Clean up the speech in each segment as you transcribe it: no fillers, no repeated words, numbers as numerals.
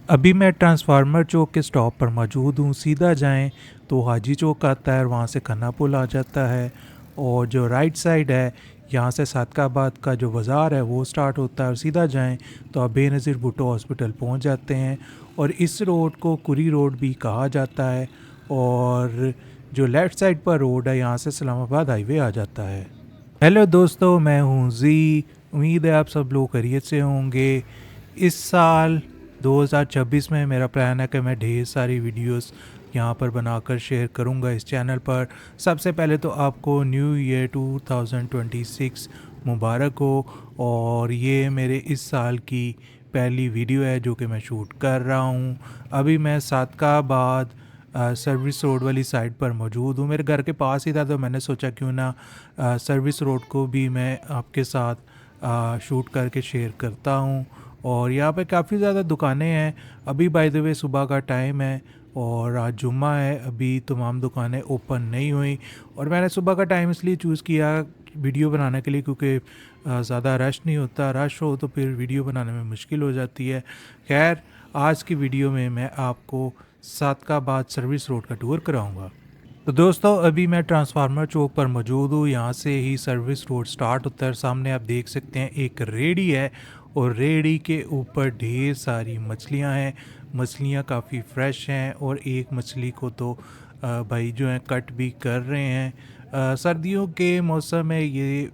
अभी मैं ट्रांसफार्मर चौक के स्टॉप पर मौजूद हूँ। सीधा जाएं तो हाजी चौक आता है और वहाँ से खन्ना पुल आ जाता है। और जो राइट साइड है यहाँ से सादकाबाद का जो बाज़ार है वो स्टार्ट होता है और सीधा जाएं तो आप बेनज़ीर भुट्टो हॉस्पिटल पहुँच जाते हैं। और इस रोड को कुरी रोड भी कहा जाता है। और जो लेफ़्ट साइड पर रोड है यहाँ से इस्लामाबाद हाईवे आ जाता है। हेलो दोस्तों, मैं हूँ जी। उम्मीद है आप सब लोग खैरियत से होंगे। इस साल 2026 में मेरा प्लान है कि मैं ढेर सारी वीडियोस यहाँ पर बनाकर शेयर करूँगा इस चैनल पर। सबसे पहले तो आपको न्यू ईयर 2026 मुबारक हो। और ये मेरे इस साल की पहली वीडियो है जो कि मैं शूट कर रहा हूँ। अभी मैं सादकाबाद सर्विस रोड वाली साइड पर मौजूद हूँ। मेरे घर के पास ही था तो मैंने सोचा क्यों ना सर्विस रोड को भी मैं आपके साथ शूट करके शेयर करता हूँ। और यहाँ पे काफ़ी ज़्यादा दुकानें हैं। अभी बाय द वे सुबह का टाइम है और आज जुम्मा है। अभी तमाम दुकानें ओपन नहीं हुई और मैंने सुबह का टाइम इसलिए चूज़ किया वीडियो बनाने के लिए क्योंकि ज़्यादा रश नहीं होता। रश हो तो फिर वीडियो बनाने में मुश्किल हो जाती है। खैर, आज की वीडियो में मैं आपको सादकाबाद सर्विस रोड का टूर कराऊंगा। तो दोस्तों, अभी मैं ट्रांसफार्मर चौक पर मौजूद हूँ। यहाँ से ही सर्विस रोड स्टार्ट होता है। सामने आप देख सकते हैं एक रेडी है और रेडी के ऊपर ढेर सारी मछलियाँ हैं। मछलियाँ काफ़ी फ्रेश हैं और एक मछली को तो भाई जो है कट भी कर रहे हैं। सर्दियों के मौसम में ये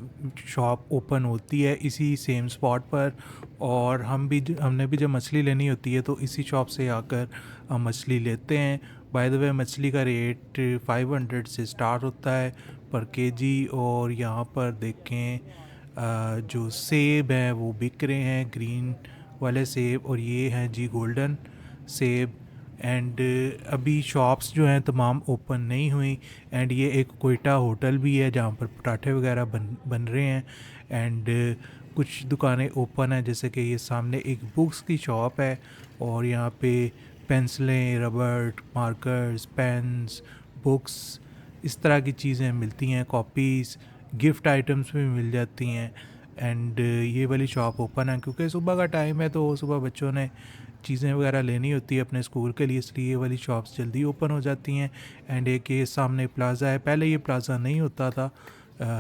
शॉप ओपन होती है इसी सेम स्पॉट पर। और हमने भी जब मछली लेनी होती है तो इसी शॉप से आकर हम मछली लेते हैं। बाय द वे, मछली का रेट 500 से स्टार्ट होता है पर केजी। और यहाँ पर देखें जो सेब हैं वो बिक रहे हैं, ग्रीन वाले सेब। और ये हैं जी गोल्डन सेब। एंड अभी शॉप्स जो हैं तमाम ओपन नहीं हुई। एंड ये एक कोयटा होटल भी है जहाँ पर पराठे वगैरह बन रहे हैं। एंड कुछ दुकानें ओपन हैं, जैसे कि ये सामने एक बुक्स की शॉप है और यहाँ पे पेंसिलें, रबड़, मार्कर्स, पेन्स, बुक्स, इस तरह की चीज़ें मिलती हैं। कॉपीज़, गिफ्ट आइटम्स भी मिल जाती हैं। एंड ये वाली शॉप ओपन है क्योंकि सुबह का टाइम है तो सुबह बच्चों ने चीज़ें वगैरह लेनी होती है अपने स्कूल के लिए, इसलिए ये वाली शॉप्स जल्दी ओपन हो जाती हैं। एंड एक ये सामने प्लाज़ा है। पहले ये प्लाज़ा नहीं होता था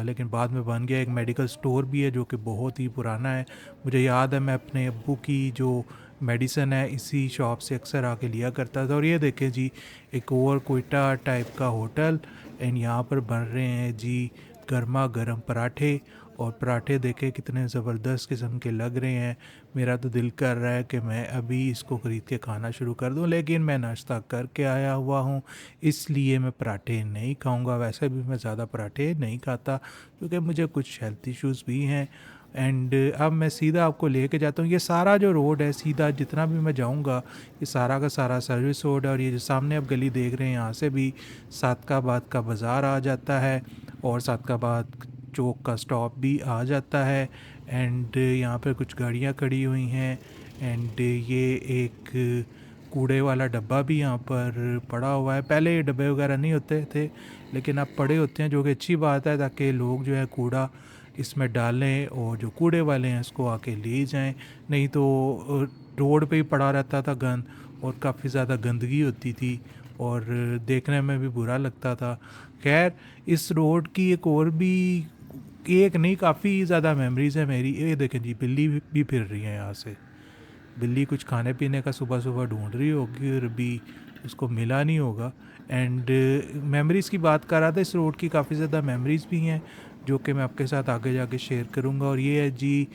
लेकिन बाद में बन गया। एक मेडिकल स्टोर भी है जो कि बहुत ही पुराना है। मुझे याद है मैं अपने अब्बू की जो मेडिसन है इसी शॉप से अक्सर आके लिया करता था। और ये देखें जी, एक और कोयटा टाइप का होटल। एंड यहाँ पर बन रहे हैं जी गर्मा गर्म पराठे। और पराठे देखे कितने ज़बरदस्त किस्म के लग रहे हैं। मेरा तो दिल कर रहा है कि मैं अभी इसको ख़रीद के खाना शुरू कर दूं, लेकिन मैं नाश्ता करके आया हुआ हूं इसलिए मैं पराठे नहीं खाऊंगा। वैसे भी मैं ज़्यादा पराठे नहीं खाता क्योंकि मुझे कुछ हेल्थ इश्यूज़ भी हैं। एंड अब मैं सीधा आपको लेके जाता हूँ। ये सारा जो रोड है सीधा जितना भी मैं जाऊँगा ये सारा का सारा सर्विस रोड है। और ये जो सामने आप गली देख रहे हैं यहाँ से भी सादकाबाद का बाज़ार आ जाता है और सादकाबाद चौक का स्टॉप भी आ जाता है। एंड यहाँ पर कुछ गाड़ियाँ खड़ी हुई हैं। एंड ये एक कूड़े वाला डब्बा भी यहाँ पर पड़ा हुआ है। पहले ये डब्बे वगैरह नहीं होते थे लेकिन अब पड़े होते हैं, जो कि अच्छी बात है ताकि लोग जो है कूड़ा इसमें डालें और जो कूड़े वाले हैं इसको आके ले जाएं। नहीं तो रोड पे ही पड़ा रहता था गंद और काफ़ी ज़्यादा गंदगी होती थी और देखने में भी बुरा लगता था। खैर, इस रोड की एक और भी एक नहीं काफ़ी ज़्यादा मेमोरीज़ है मेरी। ये देखें जी, बिल्ली भी फिर रही है यहाँ से। बिल्ली कुछ खाने पीने का सुबह सुबह ढूंढ रही होगी और अभी उसको मिला नहीं होगा। एंड मेमोरीज़ की बात कर रहा था, इस रोड की काफ़ी ज़्यादा मेमोरीज़ भी हैं जो कि मैं आपके साथ आगे जाके शेयर करूँगा। और ये है जी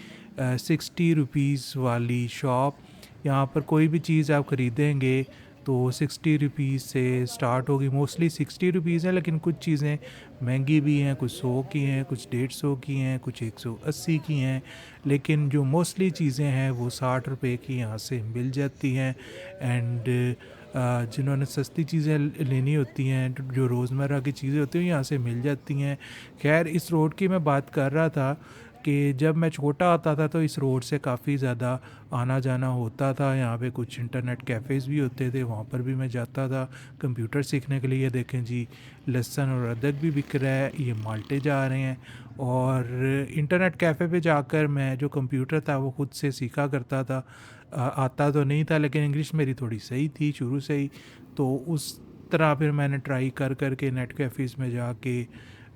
60 रुपीज़ वाली शॉप। यहाँ पर कोई भी चीज़ आप ख़रीदेंगे तो 60 रुपीज़ से स्टार्ट होगी। मोस्टली 60 रुपीज़ है लेकिन कुछ चीज़ें महंगी भी हैं, कुछ 100 की हैं, कुछ 150 की हैं, कुछ 180 की हैं। लेकिन जो मोस्टली चीज़ें हैं वो 60 रुपये की यहाँ से मिल जाती हैं। एंड जिन्होंने सस्ती चीज़ें लेनी होती हैं, जो रोज़मर्रा की चीज़ें होती हैं यहाँ से मिल जाती हैं। खैर, इस रोड की मैं बात कर रहा था कि जब मैं छोटा होता था तो इस रोड से काफ़ी ज़्यादा आना जाना होता था। यहाँ पे कुछ इंटरनेट कैफ़ेज़ भी होते थे, वहाँ पर भी मैं जाता था कंप्यूटर सीखने के लिए। ये देखें जी, लहसुन और अदरक भी बिक रहा है, ये माल्टे जा रहे हैं। और इंटरनेट कैफ़े पे जाकर मैं जो कंप्यूटर था वो खुद से सीखा करता था। आता तो नहीं था, लेकिन इंग्लिश मेरी थोड़ी सही थी शुरू से ही, तो उस तरह फिर मैंने ट्राई कर कर के नेट कैफ़ेज़ में जाके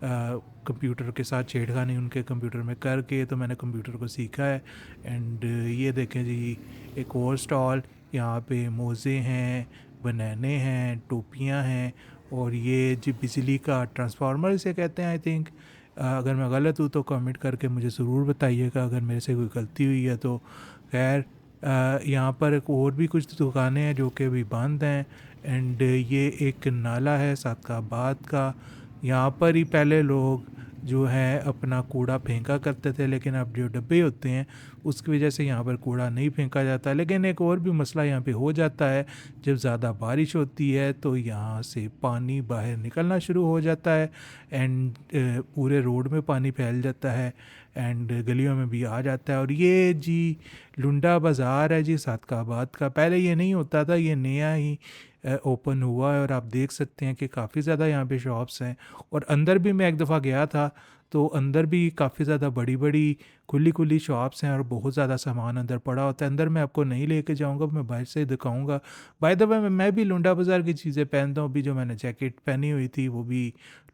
कंप्यूटर के साथ छेड़खानी उनके कंप्यूटर में करके तो मैंने कंप्यूटर को सीखा है। एंड ये देखें जी, एक और स्टॉल, यहाँ पे मोज़े हैं, बनाने हैं, टोपियाँ हैं, और ये जी बिजली का ट्रांसफार्मर इसे कहते हैं आई थिंक। अगर मैं गलत हूँ तो कमेंट करके मुझे ज़रूर बताइएगा अगर मेरे से कोई गलती हुई है तो। खैर, यहाँ पर एक और भी कुछ दुकानें हैं जो कि अभी बंद हैं। एंड ये एक नाला है सादकाबाद का। यहाँ पर ही पहले लोग जो है अपना कूड़ा फेंका करते थे, लेकिन अब जो डब्बे होते हैं उसकी वजह से यहाँ पर कूड़ा नहीं फेंका जाता। लेकिन एक और भी मसला यहाँ पे हो जाता है, जब ज़्यादा बारिश होती है तो यहाँ से पानी बाहर निकलना शुरू हो जाता है। एंड पूरे रोड में पानी फैल जाता है, एंड गलियों में भी आ जाता है। और ये जी लुंडा बाज़ार है जी सादकाबाद का। पहले ये नहीं होता था, ये नया ही ओपन हुआ है। और आप देख सकते हैं कि काफ़ी ज़्यादा यहाँ पे शॉप्स हैं। और अंदर भी मैं एक दफ़ा गया था तो अंदर भी काफ़ी ज़्यादा बड़ी बड़ी खुली खुली शॉप्स हैं और बहुत ज़्यादा सामान अंदर पड़ा होता है। अंदर मैं आपको नहीं लेके जाऊंगा, मैं बाहर से दिखाऊंगा। बाय द वे मैं भी लुंडा बाज़ार की चीज़ें पहनता हूँ। अभी जो मैंने जैकेट पहनी हुई थी वो भी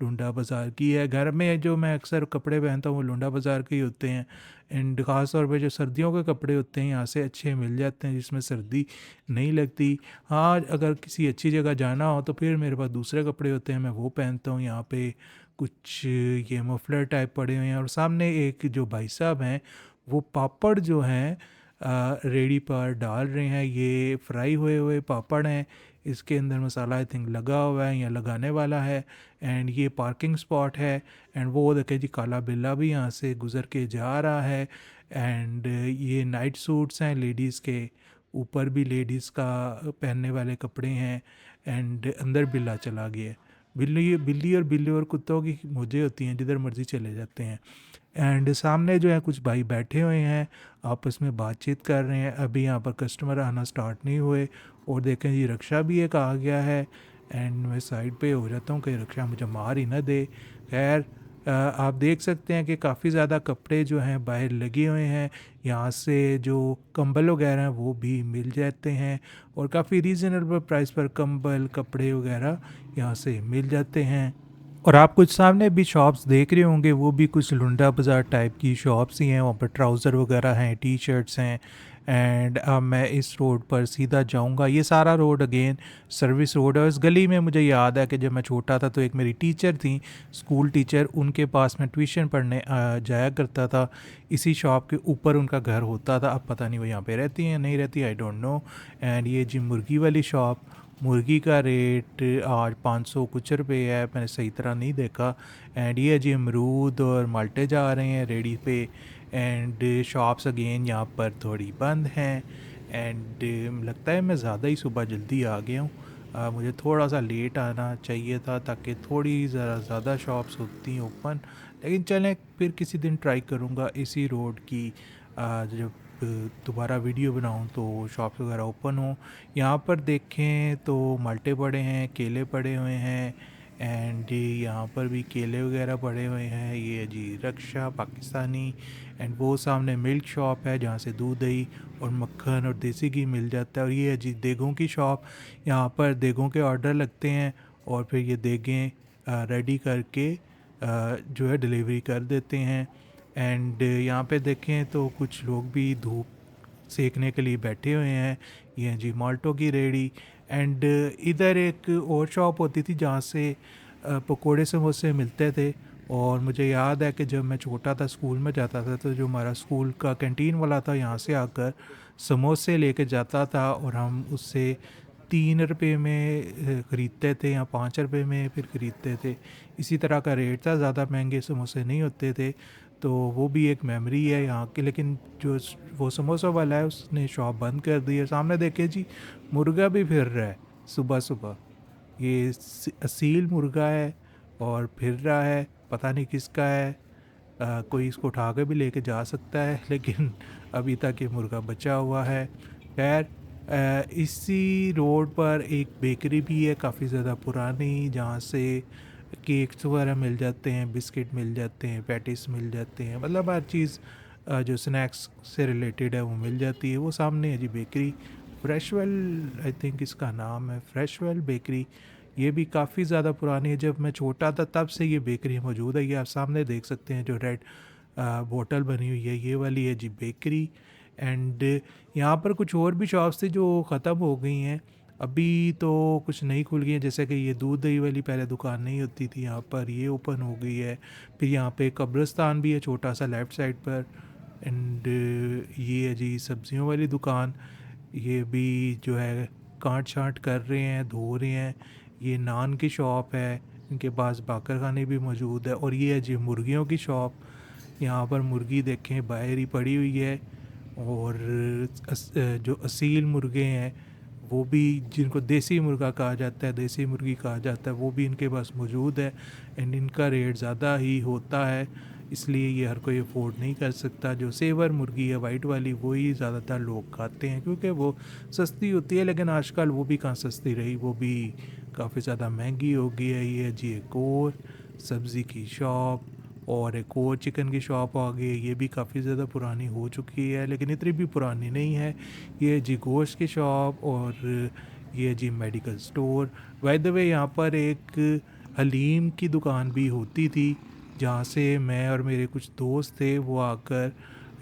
लुंडा बाज़ार की है। घर में जो मैं अक्सर कपड़े पहनता हूँ वो लुंडा बाज़ार के ही होते हैं। एंड ख़ास तौर पे जो सर्दियों के कपड़े होते हैं यहाँ से अच्छे मिल जाते हैं, जिसमें सर्दी नहीं लगती। हाँ, अगर किसी अच्छी जगह जाना हो तो फिर मेरे पास दूसरे कपड़े होते हैं, मैं वो पहनता हूँ। यहाँ पे कुछ ये मफलर टाइप पड़े हुए हैं। और सामने एक जो भाई साहब हैं वो पापड़ जो हैं रेडी पर डाल रहे हैं। ये फ्राई हुए हुए पापड़ हैं, इसके अंदर मसाला आई थिंक लगा हुआ है या लगाने वाला है। एंड ये पार्किंग स्पॉट है। एंड वो देखे जी, काला बिल्ला भी यहाँ से गुज़र के जा रहा है। एंड ये नाइट सूट्स हैं लेडीज़ के, ऊपर भी लेडीज़ का पहनने वाले कपड़े हैं। एंड अंदर बिल्ला चला गया है। बिल्ली बिल्ली और बिल्ली और कुत्तों की मौजें होती हैं, जिधर मर्जी चले जाते हैं। एंड सामने जो है कुछ भाई बैठे हुए हैं, आपस में बातचीत कर रहे हैं। अभी यहाँ पर कस्टमर आना स्टार्ट नहीं हुए। और देखें जी, रिक्शा भी एक आ गया है। एंड मैं साइड पे हो जाता हूँ कि रिक्शा मुझे मार ही ना दे। खैर, आप देख सकते हैं कि काफ़ी ज़्यादा कपड़े जो हैं बाहर लगे हुए हैं। यहाँ से जो कंबल वगैरह हैं वो भी मिल जाते हैं, और काफ़ी रीज़नेबल प्राइस पर कंबल कपड़े वगैरह यहाँ से मिल जाते हैं। और आप कुछ सामने भी शॉप्स देख रहे होंगे, वो भी कुछ लुंडा बाज़ार टाइप की शॉप्स ही हैं। वहाँ पर ट्राउज़र वगैरह हैं, टी शर्ट्स हैं। एंड अब मैं इस रोड पर सीधा जाऊंगा। ये सारा रोड अगेन सर्विस रोड है। इस गली में मुझे याद है कि जब मैं छोटा था तो एक मेरी टीचर थी, स्कूल टीचर, उनके पास मैं ट्यूशन पढ़ने जाया करता था। इसी शॉप के ऊपर उनका घर होता था। अब पता नहीं वो यहाँ पे रहती हैं या नहीं रहती, आई डोंट नो। एंड ये जी मुर्गी वाली शॉप, मुर्गी का रेट आज 500 कुछ रुपये है, मैंने सही तरह नहीं देखा। एंड ये जी अमरूद और माल्टे जा रहे हैं रेडी पे। एंड शॉप्स अगेन यहाँ पर थोड़ी बंद हैं। एंड लगता है मैं ज़्यादा ही सुबह जल्दी आ गया हूँ। मुझे थोड़ा सा लेट आना चाहिए था ताकि थोड़ी ज़रा ज़्यादा शॉप्स होती ओपन। लेकिन चलें, फिर किसी दिन ट्राई करूँगा इसी रोड की जब दोबारा वीडियो बनाऊँ तो शॉप्स वगैरह ओपन हो। यहाँ पर देखें तो माल्टे पड़े हैं, केले पड़े हुए हैं। एंड यहाँ पर भी केले वगैरह पड़े हुए हैं। ये जी रक्षा पाकिस्तानी। एंड वो सामने मिल्क शॉप है जहाँ से दूध दही और मक्खन और देसी घी मिल जाता है। और ये है जी देगों की शॉप, यहाँ पर देगों के ऑर्डर लगते हैं और फिर ये देगें रेडी करके जो है डिलीवरी कर देते हैं। एंड यहाँ पे देखें तो कुछ लोग भी धूप सेकने के लिए बैठे हुए हैं। ये हैं जी माल्टो की रेडी। एंड इधर एक और शॉप होती थी जहाँ से पकोड़े समोसे मिलते थे। और मुझे याद है कि जब मैं छोटा था, स्कूल में जाता था, तो जो हमारा स्कूल का कैंटीन वाला था यहाँ से आकर समोसे लेके जाता था और हम उससे 3 रुपये में ख़रीदते थे या 5 रुपये में फिर ख़रीदते थे। इसी तरह का रेट था, ज़्यादा महंगे समोसे नहीं होते थे। तो वो भी एक मेमोरी है यहाँ की। लेकिन जो वो समोसा वाला है उसने शॉप बंद कर दी है। सामने देखिए जी, मुर्गा भी फिर रहा है सुबह सुबह। ये असील मुर्गा है और फिर रहा है, पता नहीं किसका है। कोई इसको उठा के भी लेके जा सकता है, लेकिन अभी तक ये मुर्गा बचा हुआ है। खैर, इसी रोड पर एक बेकरी भी है काफ़ी ज़्यादा पुरानी, जहाँ से केक्स वगैरह मिल जाते हैं, बिस्किट मिल जाते हैं, पैटीज मिल जाते हैं, मतलब हर चीज़ जो स्नैक्स से रिलेटेड है वो मिल जाती है। वो सामने है जी बेकरी, फ्रेशवेल आई थिंक इसका नाम है, फ्रेशवेल बेकरी। ये भी काफ़ी ज़्यादा पुरानी है, जब मैं छोटा था तब से ये बेकरी मौजूद है। ये आप सामने देख सकते हैं जो रेड बोतल बनी हुई है, ये वाली है जी बेकरी। एंड यहाँ पर कुछ और भी शॉप्स थी जो ख़त्म हो गई हैं, अभी तो कुछ नई खुल गई हैं, जैसे कि ये दूध दही वाली पहले दुकान नहीं होती थी, यहाँ पर ये ओपन हो गई है। फिर यहाँ पे कब्रिस्तान भी है छोटा सा लेफ़्ट साइड पर। एंड ये है जी सब्जियों वाली दुकान, ये भी जो है काट छाँट कर रहे हैं, धो रहे हैं। ये नान की शॉप है, इनके पास बाकर खाने भी मौजूद है। और ये है जी मुर्गियों की शॉप, यहाँ पर मुर्गी देखें बाहर ही पड़ी हुई है। और जो असील मुर्गे हैं वो भी, जिनको देसी मुर्गा कहा जाता है, देसी मुर्गी कहा जाता है, वो भी इनके पास मौजूद है। एंड इनका रेट ज़्यादा ही होता है, इसलिए ये हर कोई अफोर्ड नहीं कर सकता। जो सेवर मुर्गी है वाइट वाली, वही ज़्यादातर लोग खाते हैं क्योंकि वो सस्ती होती है, लेकिन आजकल वो भी कहाँ सस्ती रही, वो भी काफ़ी ज़्यादा महंगी हो गई है। ये जी एक और सब्ज़ी की शॉप, और एक और चिकन की शॉप आ गई है, ये भी काफ़ी ज़्यादा पुरानी हो चुकी है, लेकिन इतनी भी पुरानी नहीं है। ये जी गोश्त की शॉप, और ये जी medical store. By the way यहाँ पर एक हलीम की दुकान भी होती थी, जहाँ से मैं और मेरे कुछ दोस्त थे, वो आकर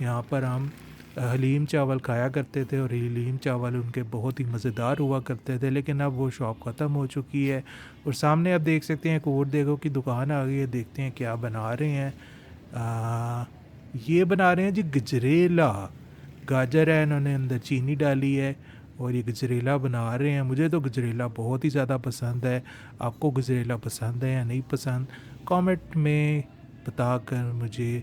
यहाँ पर हम हलीम चावल खाया करते थे, और हलीम चावल उनके बहुत ही मज़ेदार हुआ करते थे। लेकिन अब वो शॉप ख़त्म हो चुकी है। और सामने आप देख सकते हैं एक और देखो की दुकान आ गई है, देखते हैं क्या बना रहे हैं। ये बना रहे हैं जी गजरेला, गाजर है, इन्होंने अंदर चीनी डाली है और ये गजरेला बना रहे हैं। मुझे तो गजरेला बहुत ही ज़्यादा पसंद है। आपको गजरेला पसंद है या नहीं पसंद, कमेंट में बताकर मुझे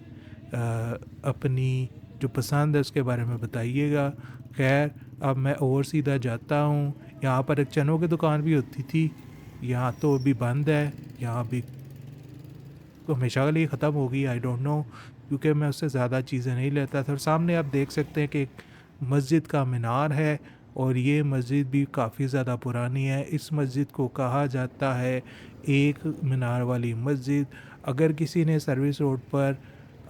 अपनी जो पसंद है उसके बारे में बताइएगा। खैर, अब मैं और सीधा जाता हूँ। यहाँ पर एक चनों की दुकान भी होती थी, यहाँ तो अभी बंद है, यहाँ भी तो हमेशा के लिए ख़त्म हो गई, आई डोंट नो, क्योंकि मैं उससे ज़्यादा चीज़ें नहीं लेता था। और सामने आप देख सकते हैं कि एक मस्जिद का मीनार है, और ये मस्जिद भी काफ़ी ज़्यादा पुरानी है। इस मस्जिद को कहा जाता है एक मीनार वाली मस्जिद। अगर किसी ने सर्विस रोड पर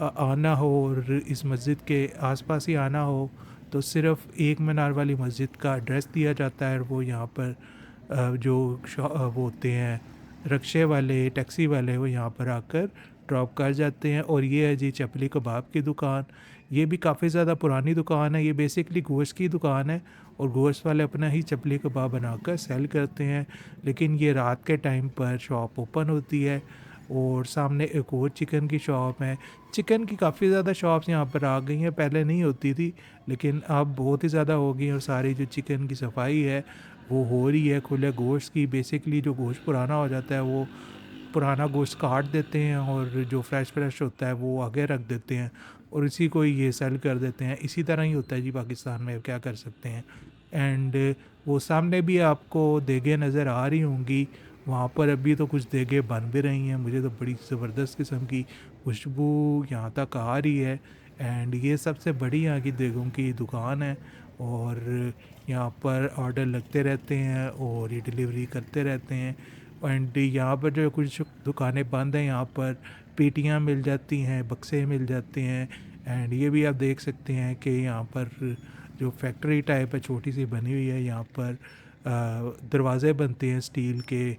आना हो और इस मस्जिद के आसपास ही आना हो, तो सिर्फ़ एक मीनार वाली मस्जिद का एड्रेस दिया जाता है, और वो यहाँ पर जो वो होते हैं रिक्शे वाले, टैक्सी वाले, वो यहाँ पर आकर ड्रॉप कर जाते हैं। और ये है जी चपली कबाब की दुकान, ये भी काफ़ी ज़्यादा पुरानी दुकान है। ये बेसिकली गोश्त की दुकान है, और गोश्त वाले अपना ही चपली कबाब बनाकर सेल करते हैं, लेकिन ये रात के टाइम पर शॉप ओपन होती है। और सामने एक और चिकन की शॉप है। चिकन की काफ़ी ज़्यादा शॉप्स यहाँ पर आ गई हैं, पहले नहीं होती थी, लेकिन अब बहुत ही ज़्यादा हो गई हैं। और सारी जो चिकन की सफाई है वो हो रही है खुले गोश्त की। बेसिकली जो गोश्त पुराना हो जाता है, वो पुराना गोश्त काट देते हैं, और जो फ्रेश होता है वो आगे रख देते हैं, और इसी को ये सेल कर देते हैं। इसी तरह ही होता है जी पाकिस्तान में, क्या कर सकते हैं। एंड वो सामने भी आपको देगे नज़र आ रही होंगी, वहाँ पर अभी तो कुछ देगे बन भी रही हैं। मुझे तो बड़ी ज़बरदस्त किस्म की खुशबू यहाँ तक आ रही है। एंड ये सबसे बड़ी यहाँ की देगों की दुकान है, और यहाँ पर ऑर्डर लगते रहते हैं और ये डिलीवरी करते रहते हैं। एंड यहाँ पर जो कुछ दुकानें बंद हैं, यहाँ पर पेटियाँ मिल जाती हैं, बक्से मिल जाते हैं। एंड ये भी आप देख सकते हैं कि यहाँ पर जो फैक्ट्री टाइप है छोटी सी बनी हुई है, यहाँ पर दरवाज़े बनते हैं स्टील के,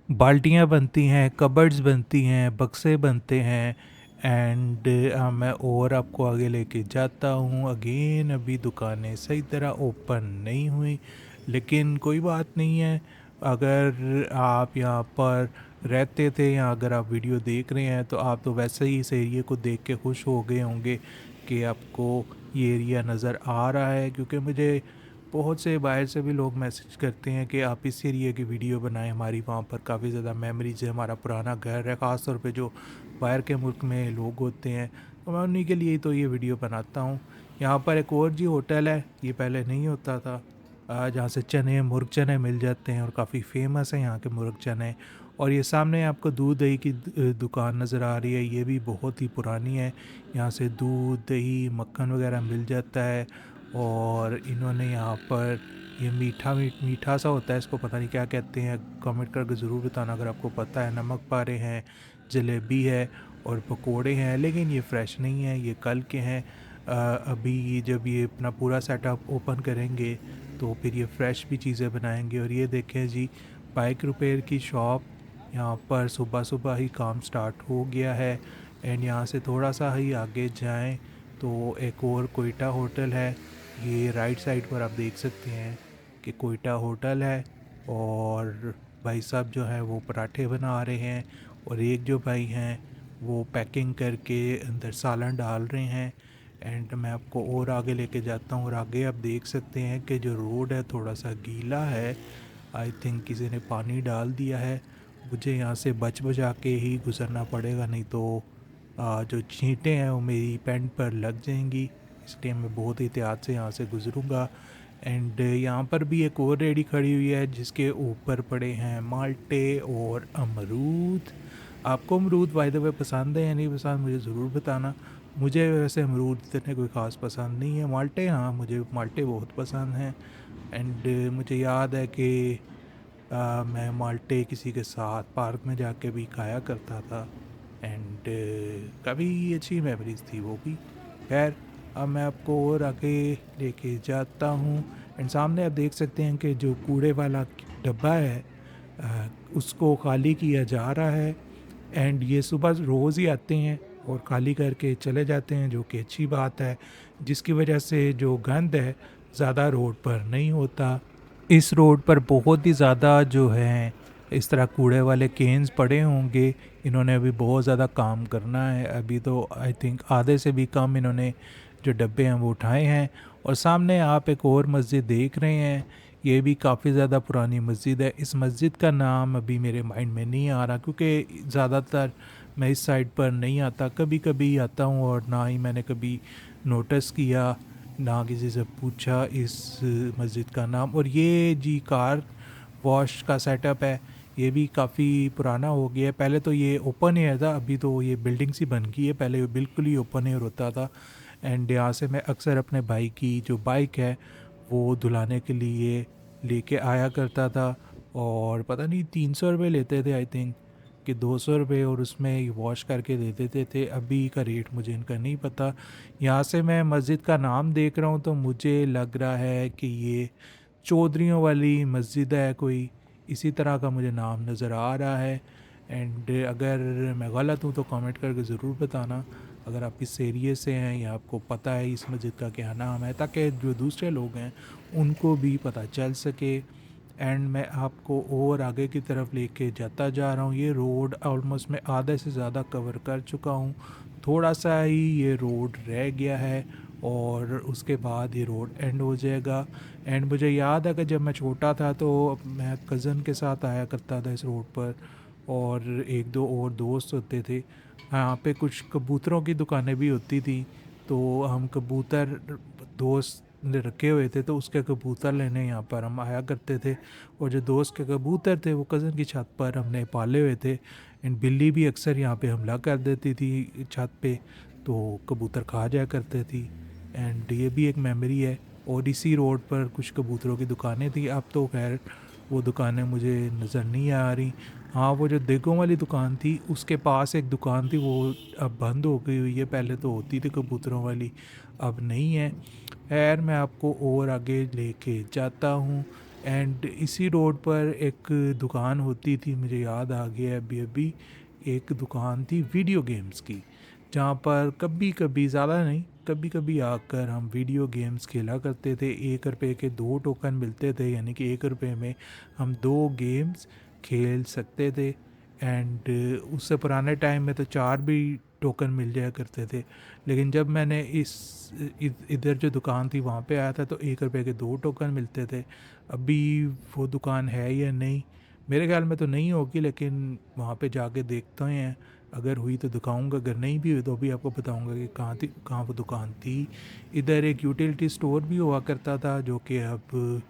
बाल्टियाँ बनती हैं, कबर्ड्स बनती हैं, बक्से बनते हैं। एंड मैं और आपको आगे लेके जाता हूँ। अगेन अभी दुकानें सही तरह ओपन नहीं हुई, लेकिन कोई बात नहीं है। अगर आप यहाँ पर रहते थे या अगर आप वीडियो देख रहे हैं, तो आप तो वैसे ही इस एरिया को देख के खुश हो गए होंगे कि आपको ये एरिया नज़र आ रहा है, क्योंकि मुझे बहुत से बाहर से भी लोग मैसेज करते हैं कि आप इस एरिया की वीडियो बनाएं, हमारी वहाँ पर काफ़ी ज़्यादा मेमोरीज है, हमारा पुराना घर है। ख़ास तौर पे जो बाहर के मुल्क में लोग होते हैं, तो मैं उन्हीं के लिए तो ये वीडियो बनाता हूँ। यहाँ पर एक और जी होटल है, ये पहले नहीं होता था, जहाँ से चने, मुर्ग चने मिल जाते हैं, और काफ़ी फेमस है यहाँ के मुर्ग चने। और ये सामने आपको दूध दही की दुकान नज़र आ रही है, ये भी बहुत ही पुरानी है। यहाँ से दूध दही मक्खन वगैरह मिल जाता है। और इन्होंने यहाँ पर ये मीठा सा होता है, इसको पता नहीं क्या कहते हैं, कमेंट करके ज़रूर बताना अगर आपको पता है। नमक पारे हैं, जलेबी है और पकोड़े हैं, लेकिन ये फ़्रेश नहीं है, ये कल के हैं। अभी जब ये अपना पूरा सेटअप ओपन करेंगे तो फिर ये फ़्रेश भी चीज़ें बनाएंगे। और ये देखें जी, बाइक रिपेयर की शॉप, यहाँ पर सुबह सुबह ही काम स्टार्ट हो गया है। एंड यहाँ से थोड़ा सा ही आगे जाएं तो एक और कोयटा होटल है। ये राइट साइड पर आप देख सकते हैं कि कोयटा होटल है। और भाई साहब जो हैं वो पराठे बना रहे हैं, और एक जो भाई हैं वो पैकिंग करके अंदर सालन डाल रहे हैं। एंड मैं आपको और आगे लेके जाता हूँ, और आगे आप देख सकते हैं कि जो रोड है थोड़ा सा गीला है। आई थिंक किसी ने पानी डाल दिया है। मुझे यहाँ से बच बचा के ही गुजरना पड़ेगा, नहीं तो जो छींटें हैं वो मेरी पैंट पर लग जाएंगी, इसलिए मैं बहुत एहतियात से यहाँ से गुज़रूँगा। एंड यहाँ पर भी एक और रेडी खड़ी हुई है जिसके ऊपर पड़े हैं माल्टे और अमरूद। आपको अमरूद बाय द वे पसंद है या नहीं पसंद, मुझे ज़रूर बताना। मुझे वैसे अमरूद इतने कोई ख़ास पसंद नहीं है। माल्टे, हाँ, मुझे माल्टे बहुत पसंद हैं। एंड मुझे याद है कि मैं माल्टे किसी के साथ पार्क में जाके भी खाया करता था। एंड काफ़ी अच्छी मेमोरीज़ थी वो भी। खैर, अब मैं आपको और आगे लेके जाता हूँ। एंड सामने आप देख सकते हैं कि जो कूड़े वाला डब्बा है उसको खाली किया जा रहा है। एंड ये सुबह रोज़ ही आते हैं और खाली करके चले जाते हैं, जो कि अच्छी बात है, जिसकी वजह से जो गंद है ज़्यादा रोड पर नहीं होता। इस रोड पर बहुत ही ज़्यादा जो है इस तरह कूड़े वाले केन्स पड़े होंगे। इन्होंने अभी बहुत ज़्यादा काम करना है। अभी तो आई थिंक आधे से भी कम इन्होंने जो डब्बे हैं वो उठाए हैं। और सामने आप एक और मस्जिद देख रहे हैं, ये भी काफ़ी ज़्यादा पुरानी मस्जिद है। इस मस्जिद का नाम अभी मेरे माइंड में नहीं आ रहा, क्योंकि ज़्यादातर मैं इस साइड पर नहीं आता, कभी कभी आता हूँ, और ना ही मैंने कभी नोटिस किया, ना किसी से पूछा इस मस्जिद का नाम। और ये जी कार वॉश का सेटअप है, ये भी काफ़ी पुराना हो गया है। पहले तो ये ओपन एयर था, अभी तो ये बिल्डिंग सी बन गई है, पहले ये बिल्कुल ही ओपन एयर होता था। एंड यहाँ से मैं अक्सर अपने भाई की जो बाइक है वो धुलाने के लिए लेके आया करता था। और पता नहीं 300 रुपये लेते थे आई थिंक, कि 200 रुपये, और उसमें वॉश करके दे देते थे। अभी का रेट मुझे इनका नहीं पता। यहाँ से मैं मस्जिद का नाम देख रहा हूँ तो मुझे लग रहा है कि ये चौधरियों वाली मस्जिद है कोई, इसी तरह का मुझे नाम नज़र आ रहा है। एंड अगर मैं गलत हूँ तो कमेंट करके ज़रूर बताना अगर आप इस एरिए से हैं या आपको पता है इस मस्जिद का क्या नाम है, ताकि जो दूसरे लोग हैं उनको भी पता चल सके। एंड मैं आपको और आगे की तरफ लेके जाता जा रहा हूँ। ये रोड ऑलमोस्ट मैं आधे से ज़्यादा कवर कर चुका हूँ, थोड़ा सा ही ये रोड रह गया है और उसके बाद ये रोड एंड हो जाएगा। एंड मुझे याद है कि जब मैं छोटा था तो मैं कज़न के साथ आया करता था इस रोड पर, और एक दो और दोस्त होते थे। यहाँ पे कुछ कबूतरों की दुकानें भी होती थी, तो हम कबूतर दोस्त ने रखे हुए थे तो उसके कबूतर लेने यहाँ पर हम आया करते थे। और जो दोस्त के कबूतर थे वो कज़न की छत पर हमने पाले हुए थे। एंड बिल्ली भी अक्सर यहाँ पे हमला कर देती थी छत पे, तो कबूतर खा जाया करते थी। एंड ये भी एक मेमोरी है। और इसी रोड पर कुछ कबूतरों की दुकानें थी, अब तो खैर वो दुकानें मुझे नज़र नहीं आ रही। हाँ, वो जो देगों वाली दुकान थी उसके पास एक दुकान थी, वो अब बंद हो गई हुई है, पहले तो होती थी कबूतरों वाली, अब नहीं है। खैर, मैं आपको और आगे लेके जाता हूँ। एंड इसी रोड पर एक दुकान होती थी, मुझे याद आ गया अभी अभी, एक दुकान थी वीडियो गेम्स की, जहाँ पर कभी कभी, ज़्यादा नहीं, कभी कभी आकर हम वीडियो गेम्स खेला करते थे। 1 रुपये के 2 टोकन मिलते थे, यानी कि 1 रुपये में हम 2 गेम्स खेल सकते थे। एंड उससे पुराने टाइम में तो 4 भी टोकन मिल जाया करते थे। लेकिन जब मैंने इधर जो दुकान थी वहाँ पे आया था तो 1 रुपये के 2 टोकन मिलते थे। अभी वो दुकान है या नहीं, मेरे ख्याल में तो नहीं होगी, लेकिन वहाँ पे जाके देखते हैं, अगर हुई तो दिखाऊंगा, अगर नहीं भी हुई तो भी आपको बताऊंगा कि कहाँ थी, कहाँ वो दुकान थी। इधर एक यूटिलिटी स्टोर भी हुआ करता था जो कि अब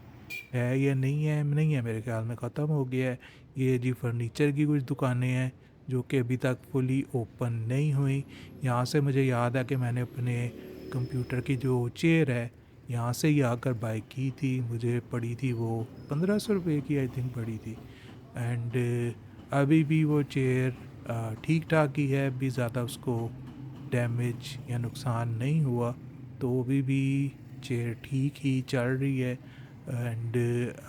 है या नहीं है, नहीं है, मेरे ख्याल में ख़त्म हो गया है। ये जी फर्नीचर की कुछ दुकानें हैं जो कि अभी तक फुली ओपन नहीं हुई। यहाँ से मुझे याद है कि मैंने अपने कंप्यूटर की जो चेयर है यहाँ से ही आकर बाई की थी। मुझे पड़ी थी वो 1500 रुपये की आई थिंक पड़ी थी। एंड अभी भी वो चेयर ठीक ठाक ही है, अभी ज़्यादा उसको डैमेज या नुकसान नहीं हुआ, तो अभी भी चेयर ठीक ही चल रही है। एंड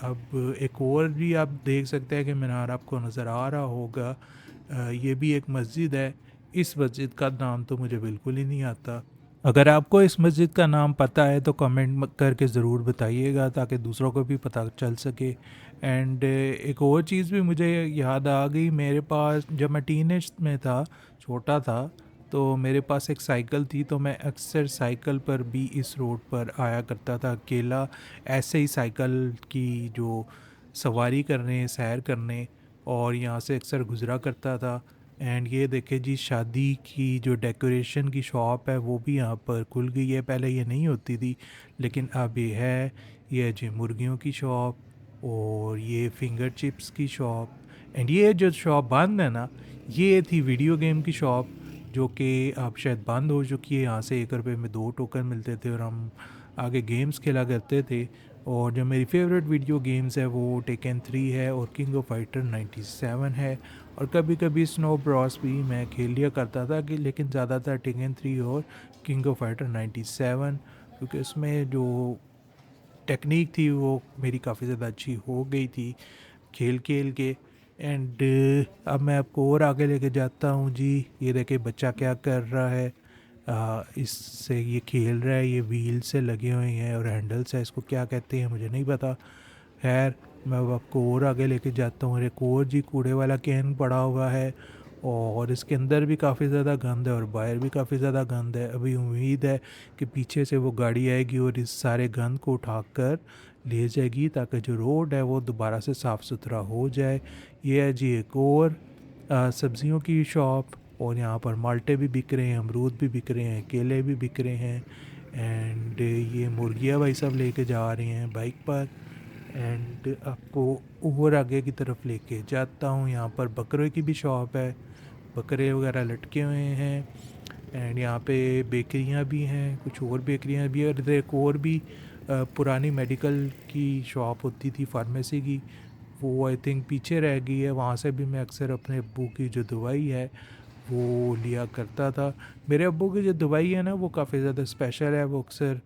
अब एक और भी आप देख सकते हैं कि मीनार आपको नज़र आ रहा होगा, ये भी एक मस्जिद है। इस मस्जिद का नाम तो मुझे बिल्कुल ही नहीं आता। अगर आपको इस मस्जिद का नाम पता है तो कमेंट करके ज़रूर बताइएगा ताकि दूसरों को भी पता चल सके। एंड एक और चीज़ भी मुझे याद आ गई, मेरे पास जब मैं टीनेज में था, छोटा था, तो मेरे पास एक साइकिल थी, तो मैं अक्सर साइकिल पर भी इस रोड पर आया करता था अकेला, ऐसे ही साइकिल की जो सवारी करने, सैर करने, और यहाँ से अक्सर गुज़रा करता था। एंड ये देखे जी, शादी की जो डेकोरेशन की शॉप है वो भी यहाँ पर खुल गई है। पहले ये नहीं होती थी लेकिन अब ये है। ये है जी मुर्गियों की शॉप, और ये फिंगर चिप्स की शॉप। एंड ये जो शॉप बंद है ना, ये थी वीडियो गेम की शॉप, जो कि अब शायद बंद हो चुकी है। यहाँ से 1 रुपये में 2 टोकन मिलते थे और हम आगे गेम्स खेला करते थे। और जो मेरी फेवरेट वीडियो गेम्स है वो टेकन 3 है और किंग ऑफ फाइटर 97 है, और कभी कभी स्नो ब्रॉस भी मैं खेल लिया करता था कि, लेकिन ज़्यादातर टेकन 3 और किंग ऑफ फाइटर 97, क्योंकि उसमें जो टेक्निक थी वो मेरी काफ़ी ज़्यादा अच्छी हो गई थी खेल खेल के। एंड अब मैं आपको और आगे लेके जाता हूँ जी। ये देखे बच्चा क्या कर रहा है, इससे ये खेल रहा है, ये व्हील से लगे हुए हैं और हैंडल्स है, इसको क्या कहते हैं मुझे नहीं पता। खैर मैं अब आपको और आगे लेके जाता हूँ। एक और जी कूड़े वाला कैन पड़ा हुआ है, और इसके अंदर भी काफ़ी ज़्यादा गंद है और बाहर भी काफ़ी ज़्यादा गंद है। अभी उम्मीद है कि पीछे से वो गाड़ी आएगी और इस सारे गंद को उठाकर ले जाएगी ताकि जो रोड है वो दोबारा से साफ़ सुथरा हो जाए। ये है जी एक और सब्जियों की शॉप, और यहाँ पर माल्टे भी बिक रहे हैं, अमरूद भी बिक रहे हैं, केले भी बिक रहे हैं। एंड ये मुर्गियाँ भाई सब लेके जा रही हैं बाइक पर। एंड आपको और आगे की तरफ लेके जाता हूँ। यहाँ पर बकरे की भी शॉप है, बकरे वगैरह लटके हुए हैं। एंड यहाँ पे बेकरियाँ भी हैं, कुछ और बेकरियाँ भी हैं। और इधर एक और भी पुरानी मेडिकल की शॉप होती थी, फार्मेसी की, वो आई थिंक पीछे रह गई है। वहाँ से भी मैं अक्सर अपने अब्बू की जो दवाई है वो लिया करता था। मेरे अब्बू की जो दवाई है ना वो काफ़ी ज़्यादा स्पेशल है, वो अक्सर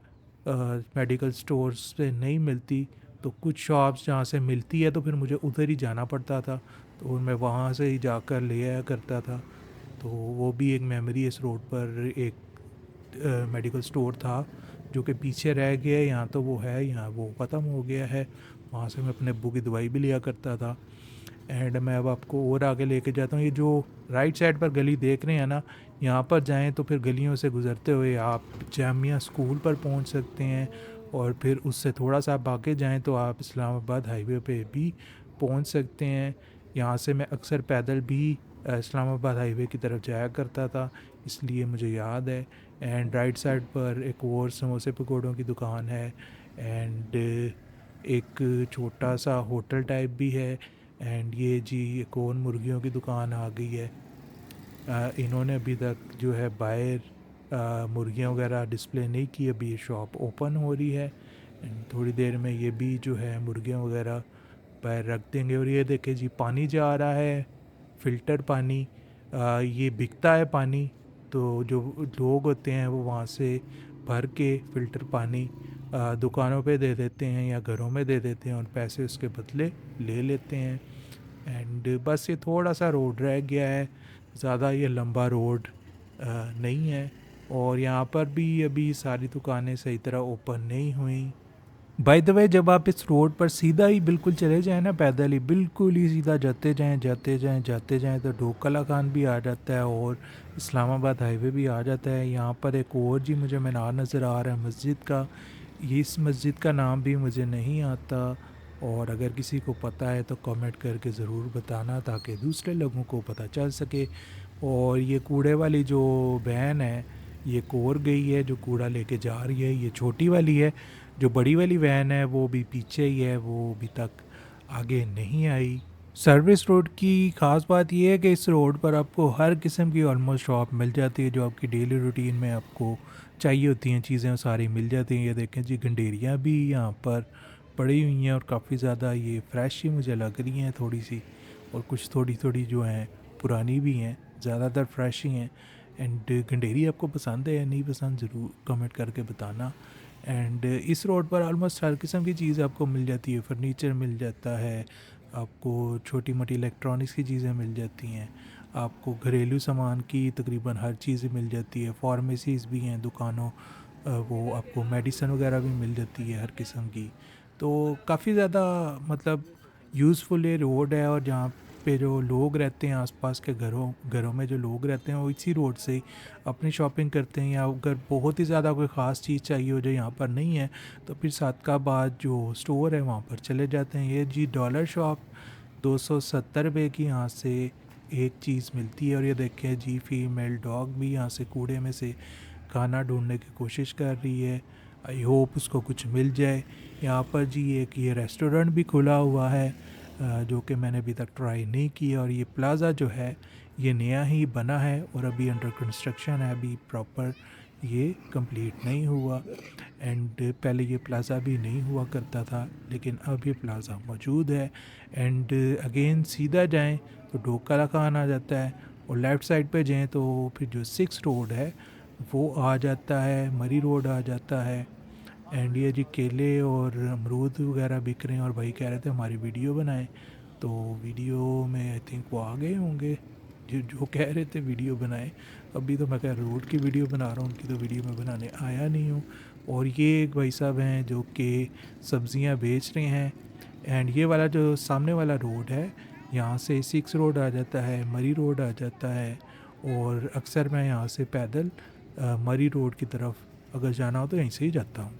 मेडिकल स्टोर्स से नहीं मिलती, तो कुछ शॉप्स जहाँ से मिलती है तो फिर मुझे उधर ही जाना पड़ता था, तो मैं वहाँ से ही जाकर ले आया करता था। तो वो भी एक मेमोरी, इस रोड पर एक मेडिकल स्टोर था जो कि पीछे रह गया है। यहाँ तो वो है, यहाँ वो ख़त्म हो गया है। वहाँ से मैं अपने अब्बू की दवाई भी लिया करता था। एंड मैं अब आपको और आगे लेके जाता हूँ। ये जो राइट साइड पर गली देख रहे हैं ना, यहाँ पर जाएं तो फिर गलियों से गुज़रते हुए आप जामिया स्कूल पर पहुँच सकते हैं, और फिर उससे थोड़ा सा आप आगे जाएँ तो आप इस्लामाबाद हाईवे पे भी पहुँच सकते हैं। यहाँ से मैं अक्सर पैदल भी इस्लामाबाद हाईवे की तरफ जाया करता था, इसलिए मुझे याद है। एंड राइट साइड पर एक और समोसे पकौड़ों की दुकान है, एंड एक छोटा सा होटल टाइप भी है। एंड ये जी एक और मुर्गियों की दुकान आ गई है। इन्होंने अभी तक जो है बाहर मुर्गियाँ वगैरह डिस्प्ले नहीं की, अभी ये शॉप ओपन हो रही है। एंड थोड़ी देर में ये भी जो है मुर्गियाँ वगैरह बाहर रख देंगे। और ये देखे जी पानी जा रहा है, फ़िल्टर पानी, ये बिकता है पानी, तो जो लोग होते हैं वो वहाँ से भर के फ़िल्टर पानी दुकानों पे दे देते हैं या घरों में दे देते हैं और पैसे उसके बदले ले लेते हैं। एंड बस ये थोड़ा सा रोड रह गया है, ज़्यादा ये लंबा रोड नहीं है। और यहाँ पर भी अभी सारी दुकानें सही तरह ओपन नहीं हुई। बाय द वे, जब आप इस रोड पर सीधा ही बिल्कुल चले जाएं ना, पैदल ही बिल्कुल ही सीधा जाते जाएं जाते जाएं जाते जाएं, तो ढोकला खान भी आ जाता है और इस्लामाबाद हाईवे भी आ जाता है। यहाँ पर एक और जी मुझे मीनार नज़र आ रहा है मस्जिद का, इस मस्जिद का नाम भी मुझे नहीं आता, और अगर किसी को पता है तो कमेंट करके ज़रूर बताना ताकि दूसरे लोगों को पता चल सके। और ये कूड़े वाली जो वैन है ये कोर गई है, जो कूड़ा लेके जा रही है, ये छोटी वाली है। जो बड़ी वाली वैन है वो भी पीछे ही है, वो अभी तक आगे नहीं आई। सर्विस रोड की ख़ास बात ये है कि इस रोड पर आपको हर किस्म की ऑलमोस्ट शॉप मिल जाती है, जो आपकी डेली रूटीन में आपको चाहिए होती हैं चीज़ें, वो सारी मिल जाती हैं। ये देखें जी, गंडेरियाँ भी यहाँ पर पड़ी हुई हैं और काफ़ी ज़्यादा ये फ्रेश ही मुझे लग रही हैं थोड़ी सी, और कुछ थोड़ी थोड़ी जो हैं पुरानी भी हैं, ज़्यादातर फ्रेश ही हैं। एंड गंडेरी आपको पसंद है या नहीं पसंद, ज़रूर कमेंट करके बताना। एंड इस रोड पर ऑलमोस्ट हर किस्म की चीज़ आपको मिल जाती है, फर्नीचर मिल जाता है, आपको छोटी मोटी इलेक्ट्रॉनिक्स की चीज़ें मिल जाती हैं, आपको घरेलू सामान की तकरीबन हर चीज़ मिल जाती है, फार्मेसीज़ भी हैं दुकानों, वो आपको मेडिसिन वगैरह भी मिल जाती है हर किस्म की। तो काफ़ी ज़्यादा मतलब यूज़फुल ये रोड है, और जहाँ पे जो लोग रहते हैं आसपास के घरों घरों में जो लोग रहते हैं वो इसी रोड से ही अपनी शॉपिंग करते हैं, या अगर बहुत ही ज़्यादा कोई ख़ास चीज़ चाहिए हो जो यहाँ पर नहीं है तो फिर सादकाबाद जो स्टोर है वहाँ पर चले जाते हैं। ये जी डॉलर शॉप 270 रुपये की यहाँ से एक चीज़ मिलती है। और ये देखें जी, फीमेल डॉग भी यहाँ से कूड़े में से खाना ढूंढने की कोशिश कर रही है। आई होप उसको कुछ मिल जाए। यहाँ पर जी एक ये रेस्टोरेंट भी खुला हुआ है, जो कि मैंने अभी तक ट्राई नहीं किया। और ये प्लाज़ा जो है ये नया ही बना है और अभी अंडर कंस्ट्रक्शन है, अभी प्रॉपर ये कंप्लीट नहीं हुआ। एंड पहले ये प्लाज़ा भी नहीं हुआ करता था, लेकिन अब ये प्लाज़ा मौजूद है। एंड अगेन सीधा जाएं तो डोकाला खान आ जाता है, और लेफ़्ट साइड पे जाएं तो फिर जो 6 रोड है वो आ जाता है, मरी रोड आ जाता है। एंड ये जी केले और अमरूद वगैरह बिक रहे हैं, और भाई कह रहे थे हमारी वीडियो बनाएं, तो वीडियो में आई थिंक वो आ गए होंगे जो जो कह रहे थे वीडियो बनाएं। अभी तो मैं कह रोड की वीडियो बना रहा हूँ, उनकी तो वीडियो में बनाने आया नहीं हूँ। और ये एक भाई साहब हैं जो कि सब्ज़ियाँ बेच रहे हैं। एंड ये वाला जो सामने वाला रोड है, यहाँ से 6 रोड आ जाता है, मरी रोड आ जाता है। और अक्सर मैं यहाँ से पैदल मरी रोड की तरफ अगर जाना हो तो यहीं से ही जाता हूँ।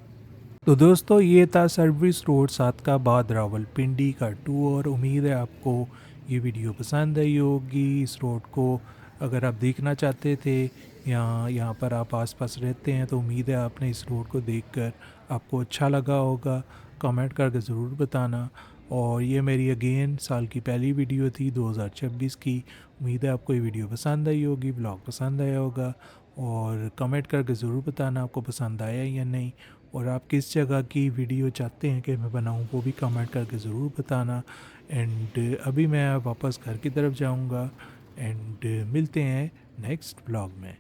तो दोस्तों, ये था सर्विस रोड सादकाबाद रावलपिंडी का टूर। उम्मीद है आपको ये वीडियो पसंद आई होगी। इस रोड को अगर आप देखना चाहते थे या यहाँ पर आप आसपास रहते हैं तो उम्मीद है आपने इस रोड को देखकर आपको अच्छा लगा होगा। कमेंट करके ज़रूर बताना। और ये मेरी अगेन साल की पहली वीडियो थी 2026 की। उम्मीद है आपको ये वीडियो पसंद आई होगी, ब्लॉग पसंद आया होगा। और कमेंट करके ज़रूर बताना आपको पसंद आया या नहीं, और आप किस जगह की वीडियो चाहते हैं कि मैं बनाऊं वो भी कमेंट करके ज़रूर बताना। एंड अभी मैं वापस घर की तरफ जाऊंगा। एंड मिलते हैं नेक्स्ट ब्लॉग में।